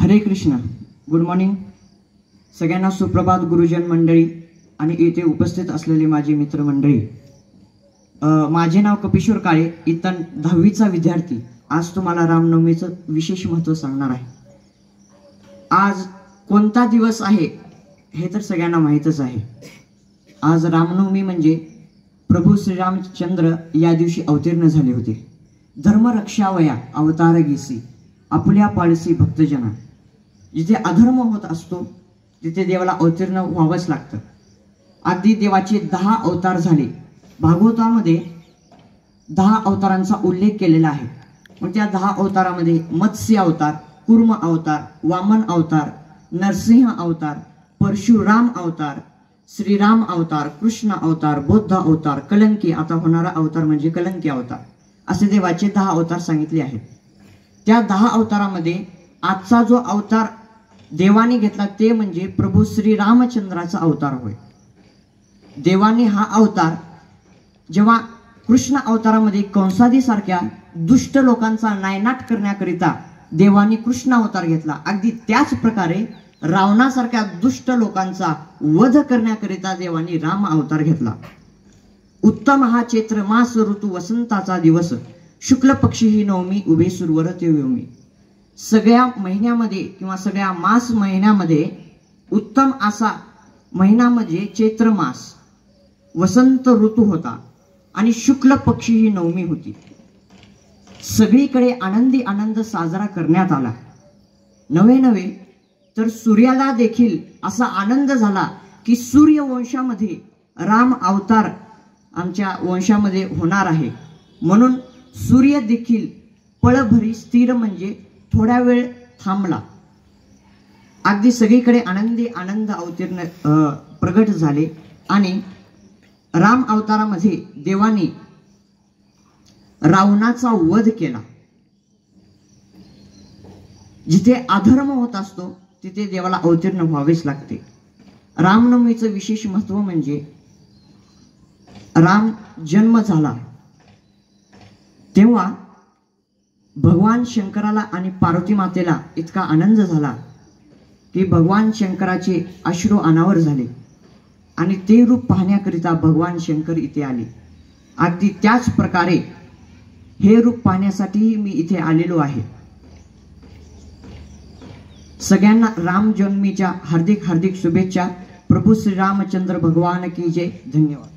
हरे Krishna. Good morning सगळ्यांना. सुप्रभात गुरुजन मंडळी आणि येथे उपस्थित असलेले माझे मित्रमंडळी. माझे नाव कपिश्वर काळे, इयत्ता 10वीचा विद्यार्थी. आज तुम्हाला रामनवमीचं विशेष महत्त्व सांगणार आहे. आज कोणता दिवस आहे हे तर सगळ्यांना माहीतच आहे. आज रामनवमी म्हणजे प्रभू श्रीरामचंद्र या दिवशी अवतीर्ण झाले होते. धर्मरक्षावया अवतार घेसी आपल्या पाळसी भक्तजना. जिथे अधर्म होत असतो तिथे देवाला अवतीर्ण व्हावंच लागतं. अगदी देवाचे 10 अवतार झाले. भागवतामध्ये 10 अवतारांचा उल्लेख केलेला आहे. मग त्या 10 अवतारामध्ये मत्स्य अवतार, कूर्म अवतार, वामन अवतार, नरसिंह अवतार, परशुराम अवतार, श्रीराम अवतार, कृष्ण अवतार, बौद्ध अवतार, कलंकी आता होणारा अवतार म्हणजे कलंकी अवतार, असे देवाचे 10 अवतार सांगितले आहेत. त्या 10 अवतारामध्ये आजचा जो अवतार देवाने घेतला ते म्हणजे प्रभू श्रीरामचंद्राचा अवतार होय. देवाने हा अवतार जेव्हा कृष्ण अवतारामध्ये कंसादीसारख्या दुष्ट लोकांचा नायनाट करण्याकरिता देवाने कृष्ण अवतार घेतला, अगदी त्याच प्रकारे रावणासारख्या दुष्ट लोकांचा वध करण्याकरिता देवाने राम अवतार घेतला. उत्तम हा चैत्र मास ऋतू वसंताचा दिवस, शुक्ल पक्षी ही नवमी उभे सुरवर ते योमी. सगळ्या महिन्यामध्ये किंवा सगळ्या मास महिन्यामध्ये उत्तम असा महिना म्हणजे चैत्र मास, वसंत ऋतू होता आणि शुक्ल पक्षी ही नवमी होती. सगळीकडे आनंदी आनंद साजरा करण्यात आला. नवे तर सूर्याला देखील असा आनंद झाला की सूर्यवंशामध्ये राम अवतार आमच्या वंशामध्ये होणार आहे. म्हणून सूर्य देखील पळभरी स्थिर म्हणजे थोड्या वेळ थांबला. अगदी सगळीकडे आनंदी आनंद अवतीर्ण प्रगट झाले आणि राम अवतारामध्ये देवाने रावणाचा वध केला. जिथे अधर्म होत असतो तिथे देवाला अवतीर्ण व्हावेच लागते. रामनवमीचं विशेष महत्त्व म्हणजे राम जन्म झाला तेव्हा भगवान शंकराला आणि पार्वती मातेला इतका आनंद झाला की भगवान शंकराचे अश्रू अनावर झाले आणि ते रूप पाहण्याकरिता भगवान शंकर इथे आले. अगदी त्याच प्रकारे हे रूप पाहण्यासाठी मी इथे आलेलो आहे. सगळ्यांना राम जन्मीच्या हार्दिक हार्दिक शुभेच्छा. प्रभू श्रीरामचंद्र भगवान की जय. धन्यवाद.